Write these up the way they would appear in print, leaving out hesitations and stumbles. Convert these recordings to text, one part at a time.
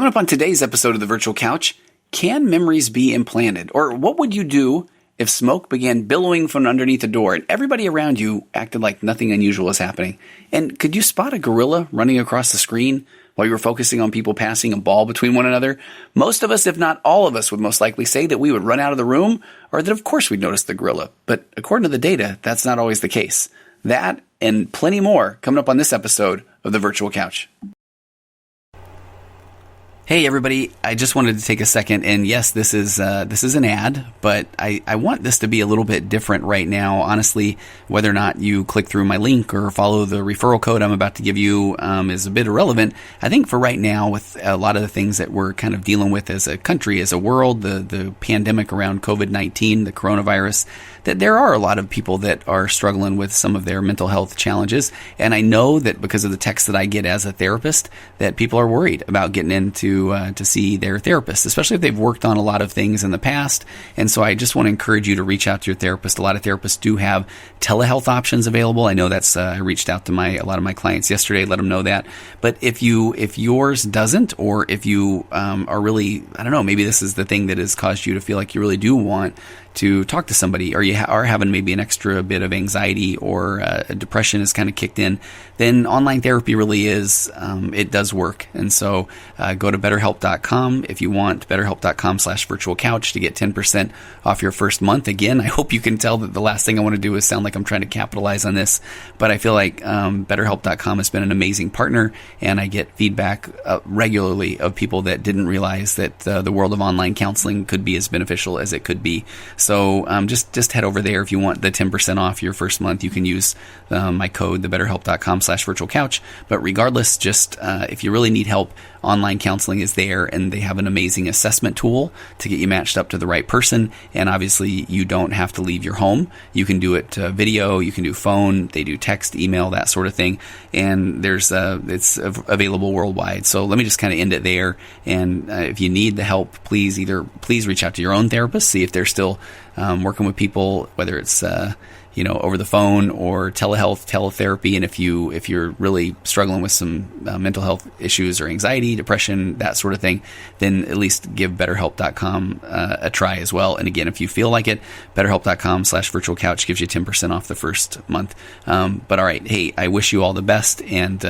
Coming up on today's episode of The Virtual Couch, can memories be implanted? Or what would you do if smoke began billowing from underneath a door and everybody around you acted like nothing unusual was happening? And could you spot a gorilla running across the screen while you were focusing on people passing a ball between one another? Most of us, if not all of us, would most likely say that we would run out of the room or that of course we'd notice the gorilla. But according to the data, that's not always the case. That and plenty more coming up on this episode of The Virtual Couch. Hey everybody, I just wanted to take a second, and yes, this is an ad, but I want this to be a little bit different right now. Honestly, whether or not you click through my link or follow the referral code I'm about to give you is a bit irrelevant. I think for right now, with a lot of the things that we're kind of dealing with as a country, as a world, the pandemic around COVID-19, the coronavirus, that there are a lot of people that are struggling with some of their mental health challenges. And I know that because of the text that I get as a therapist, that people are worried about getting into to see their therapist, especially if they've worked on a lot of things in the past. And so I just want to encourage you to reach out to your therapist. A lot of therapists do have telehealth options available. I know that's I reached out to a lot of my clients yesterday, let them know that. But if yours doesn't, or if you are really, I don't know, maybe this is the thing that has caused you to feel like you really do want to talk to somebody, or you are having maybe an extra bit of anxiety or depression has kind of kicked in, then online therapy really is, it does work. And so go to betterhelp.com if you want, betterhelp.com/virtualcouch to get 10% off your first month. Again, I hope you can tell that the last thing I want to do is sound like I'm trying to capitalize on this, but I feel like betterhelp.com has been an amazing partner, and I get feedback regularly of people that didn't realize that the world of online counseling could be as beneficial as it could be. So just head over there if you want the 10% off your first month. You can use my code, the betterhelp.com/virtualcouch. But regardless, just if you really need help, online counseling is there, and they have an amazing assessment tool to get you matched up to the right person. And obviously, you don't have to leave your home. You can do it video, you can do phone, they do text, email, that sort of thing. And it's available worldwide. So let me just kind of end it there. And if you need the help, please reach out to your own therapist, see if they're still working with people, whether it's over the phone or teletherapy. And if you're really struggling with some mental health issues or anxiety, depression, that sort of thing, then at least give betterhelp.com a try as well. And again, if you feel like it, betterhelp.com/virtualcouch gives you 10% off the first month. But all right, hey, I wish you all the best, and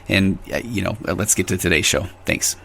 let's get to today's show. Thanks.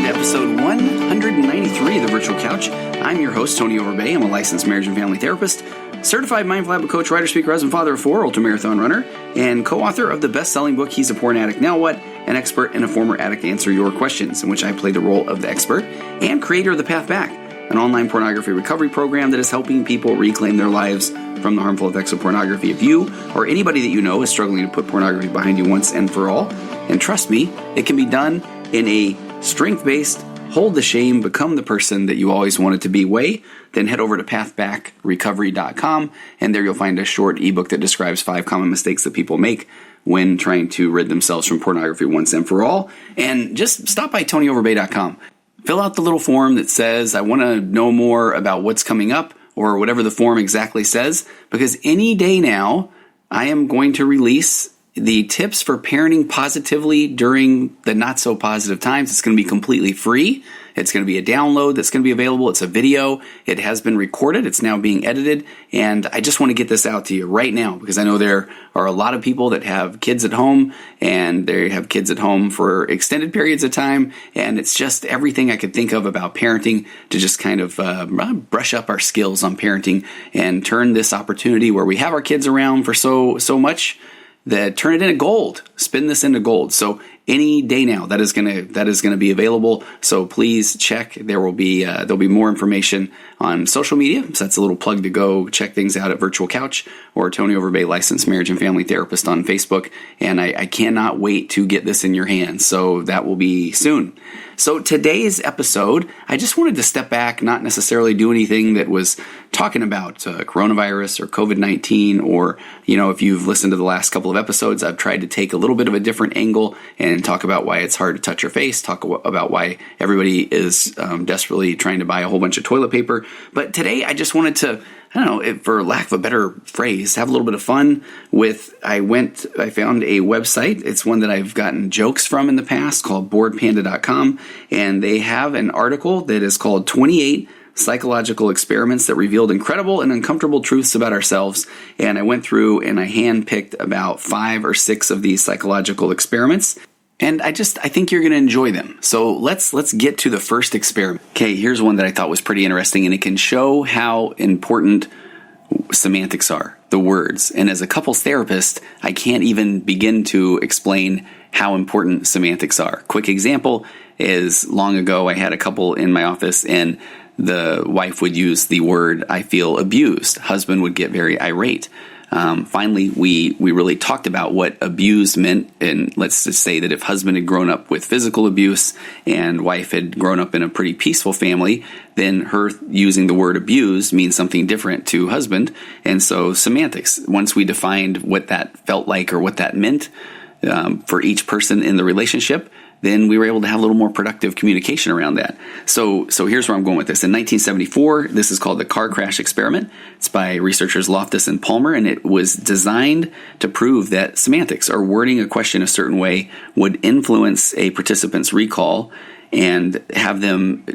Episode 193 of The Virtual Couch. I'm your host, Tony Overbay. I'm a licensed marriage and family therapist, certified mindful habit coach, writer, speaker, husband, father of 4, ultramarathon runner, and co-author of the best-selling book, He's a Porn Addict, Now What? An expert and a former addict answer your questions, in which I play the role of the expert, and creator of The Path Back, an online pornography recovery program that is helping people reclaim their lives from the harmful effects of pornography. If you or anybody that you know is struggling to put pornography behind you once and for all, and trust me, it can be done in a strength-based, hold the shame, become the person that you always wanted to be way, then head over to pathbackrecovery.com, and there you'll find a short ebook that describes 5 common mistakes that people make when trying to rid themselves from pornography once and for all. And just stop by tonyoverbay.com. Fill out the little form that says, I want to know more about what's coming up, or whatever the form exactly says, because any day now, I am going to release the tips for parenting positively during the not so positive times. It's going to be completely free. It's going to be a download that's going to be available. It's a video. It has been recorded. It's now being edited. And I just want to get this out to you right now, because I know there are a lot of people that have kids at home, and they have kids at home for extended periods of time. And it's just everything I could think of about parenting to just kind of brush up our skills on parenting and turn this opportunity where we have our kids around for so much, that turn it into gold, spin this into gold. So any day now, that is gonna be available. So please check. There'll be more information on social media. So that's a little plug to go check things out at Virtual Couch or Tony Overbay, licensed marriage and family therapist on Facebook. And I cannot wait to get this in your hands. So that will be soon. So today's episode, I just wanted to step back, not necessarily do anything that was talking about coronavirus or COVID-19, or, if you've listened to the last couple of episodes, I've tried to take a little bit of a different angle and talk about why it's hard to touch your face, talk about why everybody is desperately trying to buy a whole bunch of toilet paper. But today I just wanted to, for lack of a better phrase, have a little bit of fun with, I found a website. It's one that I've gotten jokes from in the past called boredpanda.com. And they have an article that is called 28 Psychological Experiments That Revealed Incredible and Uncomfortable Truths About Ourselves. And I went through and I handpicked about 5 or 6 of these psychological experiments. And I think you're going to enjoy them. So let's get to the first experiment. Okay, here's one that I thought was pretty interesting, and it can show how important semantics are, the words. And as a couples therapist, I can't even begin to explain how important semantics are. Quick example is, long ago I had a couple in my office, and the wife would use the word, "I feel abused." Husband would get very irate. Finally, we really talked about what abused meant, and let's just say that if husband had grown up with physical abuse and wife had grown up in a pretty peaceful family, then her using the word abused means something different to husband. And so semantics, once we defined what that felt like or what that meant for each person in the relationship, then we were able to have a little more productive communication around that. So here's where I'm going with this. In 1974, this is called the car crash experiment. It's by researchers Loftus and Palmer, and it was designed to prove that semantics, or wording a question a certain way, would influence a participant's recall and have them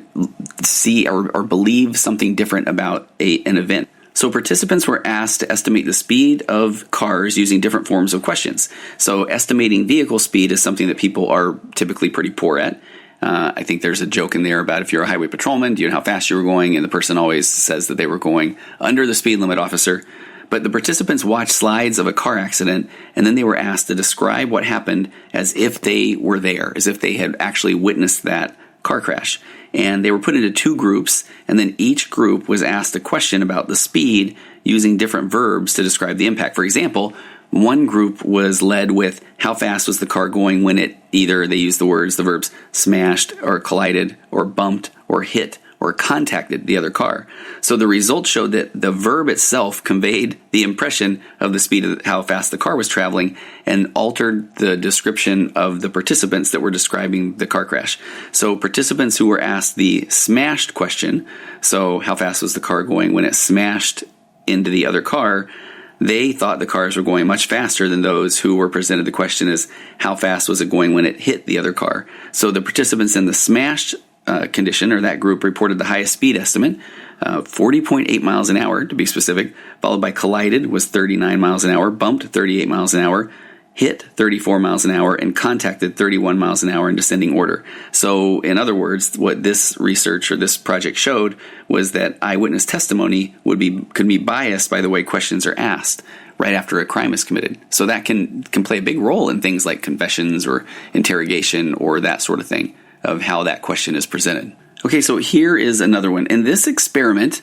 see or believe something different about an event. So participants were asked to estimate the speed of cars using different forms of questions. So estimating vehicle speed is something that people are typically pretty poor at. I think there's a joke in there about, if you're a highway patrolman, do you know how fast you were going? And the person always says that they were going under the speed limit, officer. But the participants watched slides of a car accident, and then they were asked to describe what happened as if they were there, as if they had actually witnessed that car crash. And they were put into 2 groups, and then each group was asked a question about the speed using different verbs to describe the impact. For example, one group was led with, how fast was the car going when it either, they used the verbs smashed or collided or bumped or hit or contacted the other car. So the results showed that the verb itself conveyed the impression of the speed of how fast the car was traveling and altered the description of the participants that were describing the car crash. So participants who were asked the smashed question, so how fast was the car going when it smashed into the other car, they thought the cars were going much faster than those who were presented the question as, how fast was it going when it hit the other car. So the participants in the smashed condition, or that group, reported the highest speed estimate, 40.8 miles an hour to be specific, followed by collided was 39 miles an hour, bumped 38 miles an hour, hit 34 miles an hour, and contacted 31 miles an hour in descending order. So in other words, what this research or this project showed was that eyewitness testimony could be biased by the way questions are asked right after a crime is committed. So that can play a big role in things like confessions or interrogation or that sort of thing, of how that question is presented. Okay, so here is another one. In this experiment,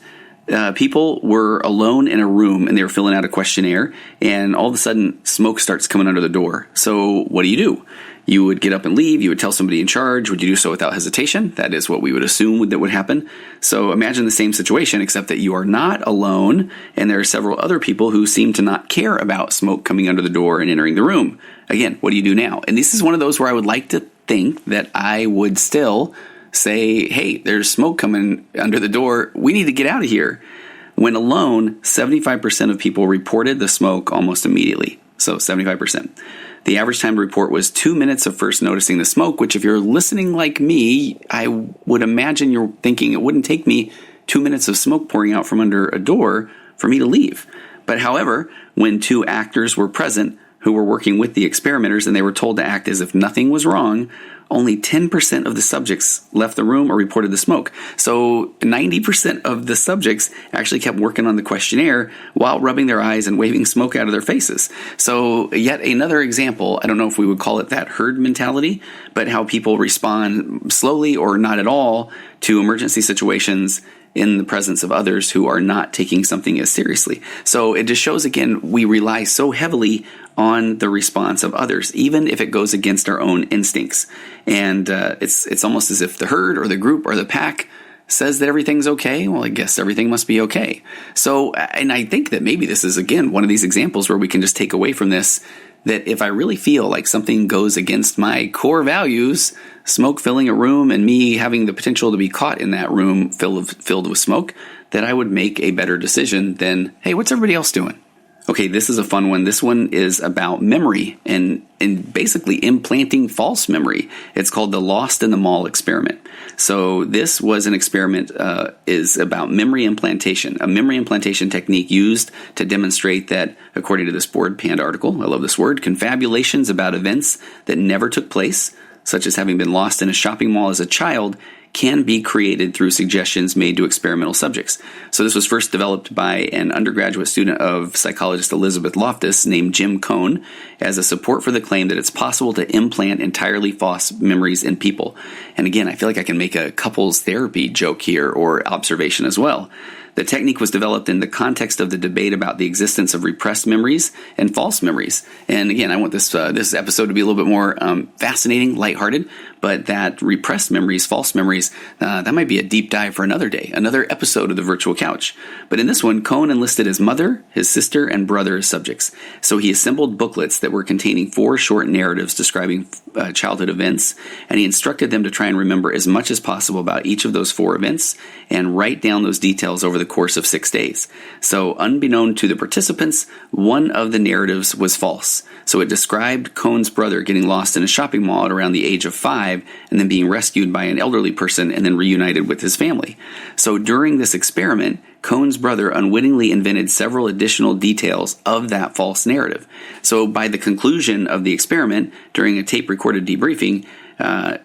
people were alone in a room and they were filling out a questionnaire, and all of a sudden smoke starts coming under the door. So what do? You would get up and leave. You would tell somebody in charge. Would you do so without hesitation? That is what we would assume that would happen. So imagine the same situation, except that you are not alone, and there are several other people who seem to not care about smoke coming under the door and entering the room. Again, what do you do now? And this is one of those where I would like to think that I would still say, hey, there's smoke coming under the door. We need to get out of here. When alone, 75% of people reported the smoke almost immediately. So 75%. The average time to report was 2 minutes of first noticing the smoke, which if you're listening like me, I would imagine you're thinking it wouldn't take me 2 minutes of smoke pouring out from under a door for me to leave. But however, when 2 actors were present who were working with the experimenters and they were told to act as if nothing was wrong, only 10% of the subjects left the room or reported the smoke. So 90% of the subjects actually kept working on the questionnaire while rubbing their eyes and waving smoke out of their faces. So yet another example, I don't know if we would call it that herd mentality, but how people respond slowly or not at all to emergency situations in the presence of others who are not taking something as seriously. So it just shows, again, we rely so heavily on the response of others, even if it goes against our own instincts. And it's almost as if the herd or the group or the pack says that everything's okay. Well, I guess everything must be okay. So, and I think that maybe this is, again, one of these examples where we can just take away from this that if I really feel like something goes against my core values, smoke filling a room and me having the potential to be caught in that room filled with smoke, that I would make a better decision than, hey, what's everybody else doing? Okay, this is a fun one. This one is about memory and basically implanting false memory. It's called the Lost in the Mall experiment. So this was an experiment is about memory implantation, a memory implantation technique used to demonstrate that, according to this Board Pand article, I love this word, confabulations about events that never took place, such as having been lost in a shopping mall as a child, can be created through suggestions made to experimental subjects. So this was first developed by an undergraduate student of psychologist Elizabeth Loftus named Jim Cohn as a support for the claim that it's possible to implant entirely false memories in people. And again, I feel like I can make a couples therapy joke here or observation as well. The technique was developed in the context of the debate about the existence of repressed memories and false memories. And again, I want this episode to be a little bit more fascinating, lighthearted, but that repressed memories, false memories, that might be a deep dive for another day, another episode of the Virtual Couch. But in this one, Cohn enlisted his mother, his sister, and brother as subjects. So he assembled booklets that were containing 4 short narratives describing childhood events, and he instructed them to try and remember as much as possible about each of those 4 events and write down those details over the course of 6 days. So unbeknown to the participants, one of the narratives was false. So it described Cohn's brother getting lost in a shopping mall at around the age of 5 and then being rescued by an elderly person and then reunited with his family. So during this experiment, Cohn's brother unwittingly invented several additional details of that false narrative. So by the conclusion of the experiment, during a tape-recorded debriefing,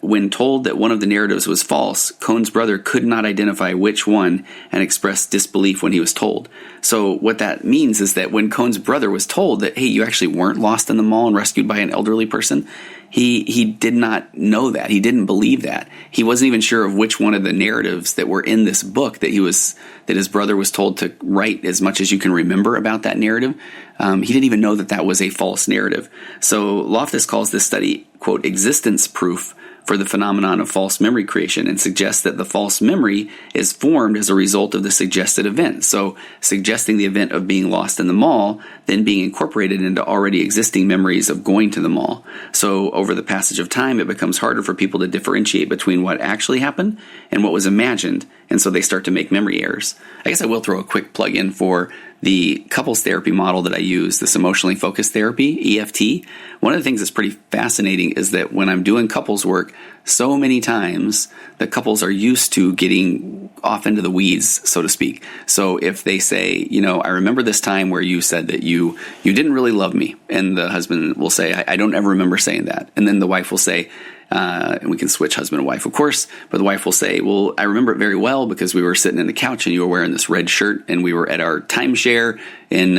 when told that one of the narratives was false, Cohn's brother could not identify which one and expressed disbelief when he was told. So what that means is that when Cohn's brother was told that, hey, you actually weren't lost in the mall and rescued by an elderly person, he did not know that. He didn't believe that. He wasn't even sure of which one of the narratives that were in this book that his brother was told to write as much as you can remember about that narrative. He didn't even know that was a false narrative. So Loftus calls this study, quote, existence proof for the phenomenon of false memory creation, and suggests that the false memory is formed as a result of the suggested event. So suggesting the event of being lost in the mall, then being incorporated into already existing memories of going to the mall. So over the passage of time, it becomes harder for people to differentiate between what actually happened and what was imagined, and so they start to make memory errors. I guess I will throw a quick plug in for the couples therapy model that I use, this emotionally focused therapy, EFT. One of the things that's pretty fascinating is that when I'm doing couples work, so many times the couples are used to getting off into the weeds, so to speak. So if they say, I remember this time where you said that you didn't really love me, and the husband will say, I don't ever remember saying that. And then the wife will say, and we can switch husband and wife, of course, but the wife will say, well, I remember it very well because we were sitting in the couch and you were wearing this red shirt and we were at our timeshare in,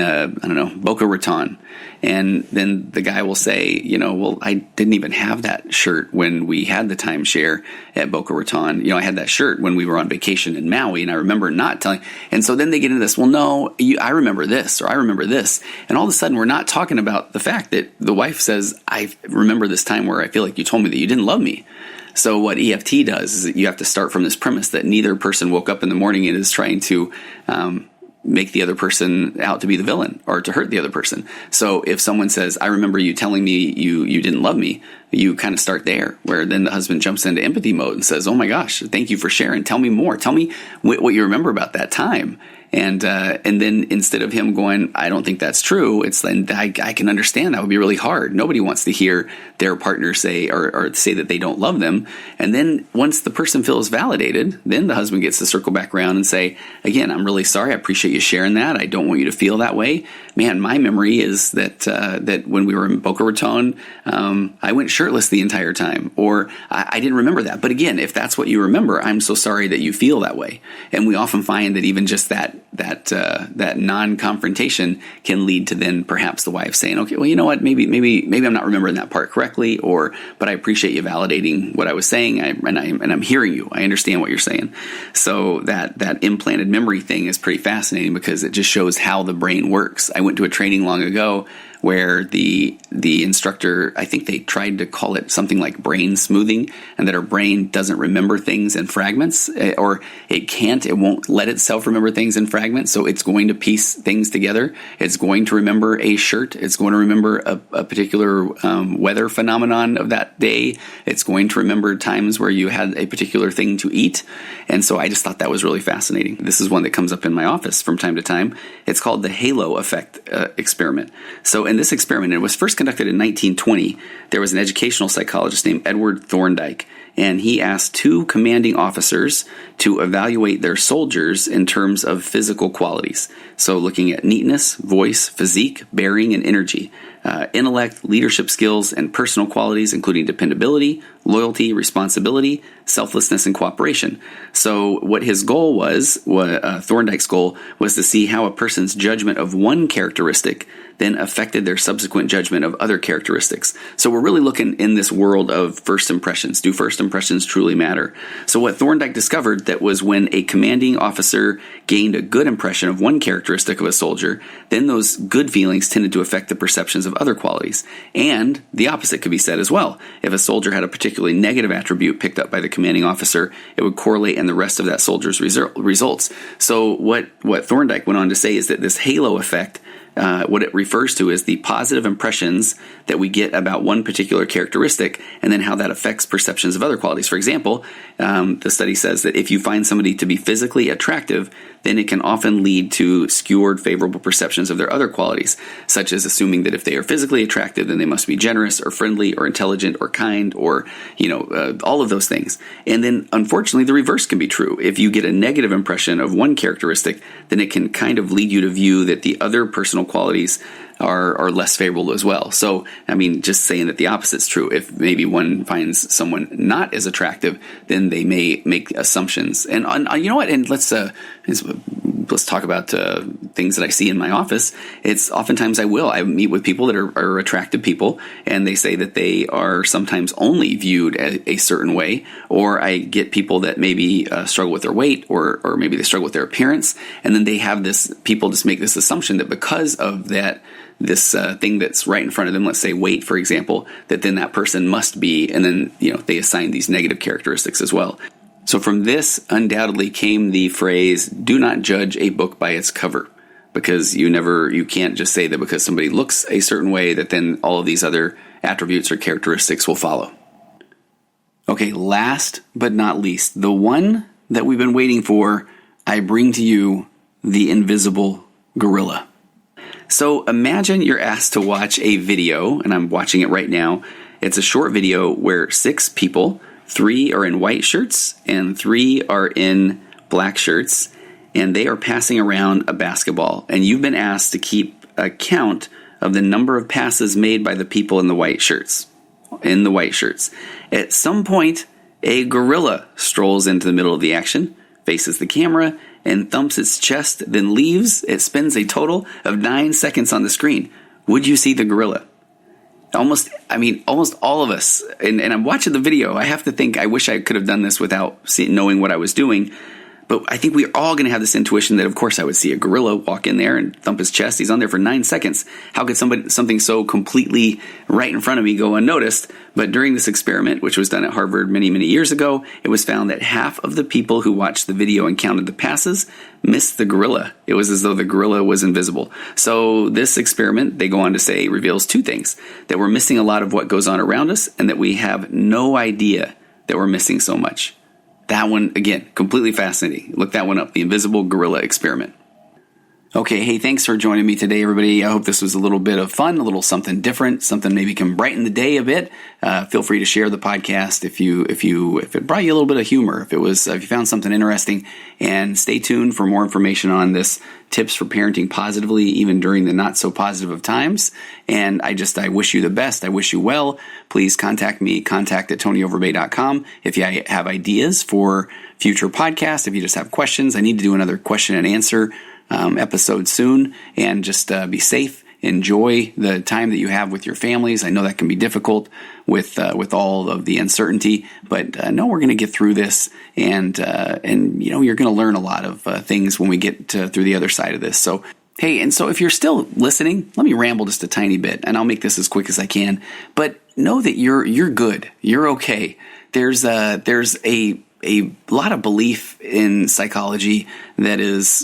Boca Raton. And then the guy will say, well, I didn't even have that shirt when we had the timeshare at Boca Raton. I had that shirt when we were on vacation in Maui, and I remember not telling. And so then they get into this, well, no, I remember this, or I remember this. And all of a sudden, we're not talking about the fact that the wife says, I remember this time where I feel like you told me that you didn't love me. So what EFT does is that you have to start from this premise that neither person woke up in the morning and is trying to make the other person out to be the villain or to hurt the other person. So if someone says, I remember you telling me you didn't love me, you kind of start there, where then the husband jumps into empathy mode and says, oh my gosh, thank you for sharing. Tell me more. Tell me what you remember about that time. And then instead of him going, I don't think that's true, it's then I can understand that would be really hard. Nobody wants to hear their partner say or say that they don't love them. And then once the person feels validated, then the husband gets to circle back around and say, again, I'm really sorry. I appreciate you sharing that. I don't want you to feel that way. man, my memory is that that when we were in Boca Raton, I went shirtless the entire time, or I didn't remember that. But again, if that's what you remember, I'm so sorry that you feel that way. And we often find that even just that non-confrontation can lead to then perhaps the wife saying, okay, well, you know what, maybe I'm not remembering that part correctly, but I appreciate you validating what I was saying, and I'm hearing you. I understand what you're saying. So that implanted memory thing is pretty fascinating because it just shows how the brain works. I went to a training long ago where the instructor, I think they tried to call it something like brain smoothing, and that our brain doesn't remember things in fragments, or it won't let itself remember things in fragments, so it's going to piece things together. It's going to remember a shirt. It's going to remember a particular weather phenomenon of that day. It's going to remember times where you had a particular thing to eat. And so I just thought that was really fascinating. This is one that comes up in my office from time to time. It's called the halo effect experiment. So in this experiment, it was first conducted in 1920. There was an educational psychologist named Edward Thorndike, and he asked two commanding officers to evaluate their soldiers in terms of physical qualities. So looking at neatness, voice, physique, bearing, and energy, intellect, leadership skills, and personal qualities, including dependability, loyalty, responsibility, selflessness, and cooperation. So what his goal was, Thorndike's goal, was to see how a person's judgment of one characteristic then affected their subsequent judgment of other characteristics. So we're really looking in this world of first impressions. Do first impressions truly matter? So what Thorndike discovered that was when a commanding officer gained a good impression of one characteristic of a soldier, then those good feelings tended to affect the perceptions of other qualities. And the opposite could be said as well. If a soldier had a particularly negative attribute picked up by the commanding officer, it would correlate in the rest of that soldier's results. So what Thorndike went on to say is that this halo effect, what it refers to is the positive impressions that we get about one particular characteristic, and then how that affects perceptions of other qualities. For example, the study says that if you find somebody to be physically attractive, then it can often lead to skewed favorable perceptions of their other qualities, such as assuming that if they are physically attractive, then they must be generous or friendly or intelligent or kind, or all of those things. And then unfortunately the reverse can be true. If you get a negative impression of one characteristic, then it can kind of lead you to view that the other personal qualities are less favorable as well. So, I mean, just saying that the opposite's true. If maybe one finds someone not as attractive, then they may make assumptions. And you know what? And let's talk about things that I see in my office. It's oftentimes I meet with people that are attractive people, and they say that they are sometimes only viewed a certain way. Or I get people that maybe struggle with their weight, or maybe they struggle with their appearance, and then people just make this assumption that because of that, this thing that's right in front of them, let's say weight, for example, that then that person must be, and then they assign these negative characteristics as well. So from this undoubtedly came the phrase, do not judge a book by its cover, because you can't just say that because somebody looks a certain way that then all of these other attributes or characteristics will follow. Okay, last but not least, the one that we've been waiting for, I bring to you the invisible gorilla. So imagine you're asked to watch a video, and I'm watching it right now. It's a short video where 6 people, 3 are in white shirts and 3 are in black shirts, and they are passing around a basketball. And you've been asked to keep a count of the number of passes made by the people in the white shirts. At some point, a gorilla strolls into the middle of the action, faces the camera, and thumps its chest, then leaves. It spends a total of 9 seconds on the screen. Would you see the gorilla? Almost all of us, and I'm watching the video, I have to think, I wish I could have done this without knowing what I was doing. But I think we're all going to have this intuition that, of course, I would see a gorilla walk in there and thump his chest. He's on there for 9 seconds. How could something so completely right in front of me go unnoticed? But during this experiment, which was done at Harvard many, many years ago, it was found that half of the people who watched the video and counted the passes missed the gorilla. It was as though the gorilla was invisible. So this experiment, they go on to say, reveals 2 things: that we're missing a lot of what goes on around us, and that we have no idea that we're missing so much. That one, again, completely fascinating. Look that one up, the invisible gorilla experiment. Okay, hey, thanks for joining me today, everybody. I hope this was a little bit of fun, a little something different, something maybe can brighten the day a bit. Feel free to share the podcast if it brought you a little bit of humor, if you found something interesting, and stay tuned for more information on this tips for parenting positively, even during the not so positive of times. And I wish you the best. I wish you well. Please contact me, contact@tonyoverbay.com if you have ideas for future podcasts, if you just have questions. I need to do another question and answer episode soon, and just be safe. Enjoy the time that you have with your families. I know that can be difficult with all of the uncertainty, but no, we're going to get through this, and you're going to learn a lot of things when we get through the other side of this. So hey, and so if you're still listening, let me ramble just a tiny bit, and I'll make this as quick as I can. But know that you're good. You're okay. There's a lot of belief in psychology that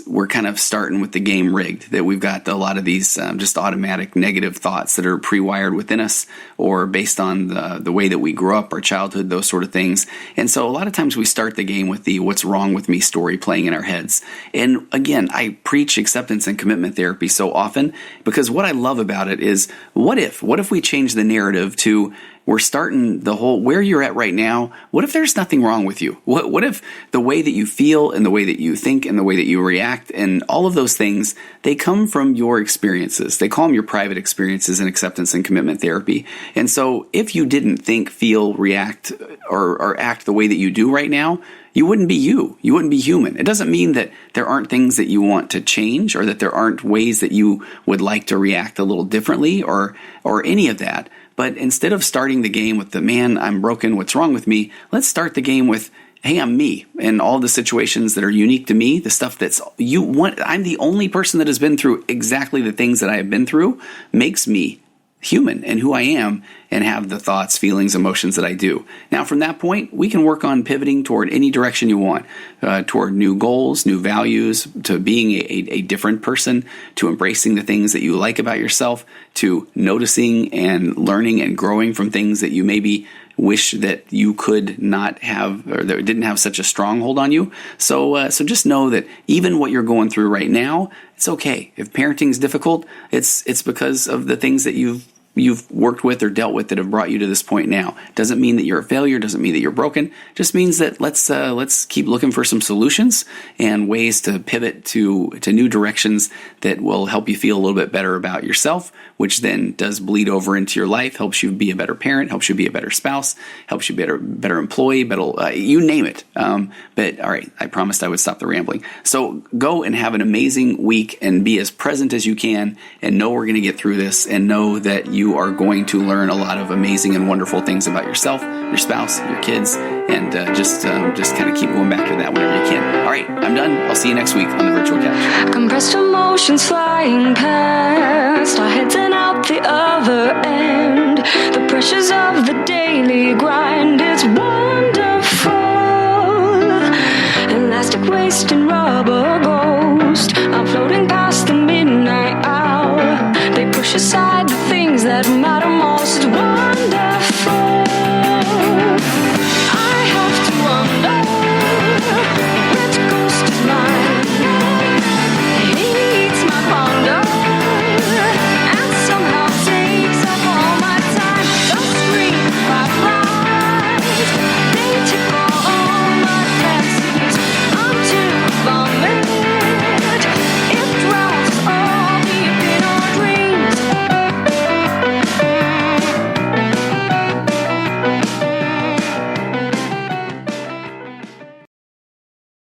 we're kind of starting with the game rigged, that we've got a lot of these just automatic negative thoughts that are pre-wired within us, or based on the way that we grew up, our childhood, those sort of things. And so a lot of times we start the game with the what's wrong with me story playing in our heads. And again, I preach acceptance and commitment therapy so often because what I love about it is, what if we change the narrative to, we're starting the whole, where you're at right now, what if there's nothing wrong with you? What if the way that you feel and the way that you think and the way that you react and all of those things, they come from your experiences. They call them your private experiences in acceptance and commitment therapy. And so if you didn't think, feel, react, or act the way that you do right now, you wouldn't be you. You wouldn't be human. It doesn't mean that there aren't things that you want to change, or that there aren't ways that you would like to react a little differently, or any of that. But instead of starting the game with the, man, I'm broken, what's wrong with me? Let's start the game with, hey, I'm me, and all the situations that are unique to me, the stuff that's you want. I'm the only person that has been through exactly the things that I have been through, makes me human and who I am, and have the thoughts, feelings, emotions that I do. Now, from that point, we can work on pivoting toward any direction you want, toward new goals, new values, to being a different person, to embracing the things that you like about yourself, to noticing and learning and growing from things that you maybe wish that you could not have, or that didn't have such a stronghold on you. So just know that even what you're going through right now, it's okay. If parenting is difficult, it's because of the things that you've worked with or dealt with that have brought you to this point now. Doesn't mean that you're a failure, doesn't mean that you're broken. Just means that let's keep looking for some solutions and ways to pivot to new directions that will help you feel a little bit better about yourself, which then does bleed over into your life, helps you be a better parent, helps you be a better spouse, helps you be a better employee, better, you name it. But all right, I promised I would stop the rambling. So go and have an amazing week and be as present as you can, and know we're going to get through this, and know that you are going to learn a lot of amazing and wonderful things about yourself, your spouse, your kids, and just kind of keep going back to that whenever you can. All right, I'm done. I'll see you next week on the virtual couch. Compressed emotions flying past, our heads and out the other end. The pressures of the daily grind, it's wonderful. Elastic waist and rubber ghost, I'm floating past the midnight hour. They push aside the things that matter most.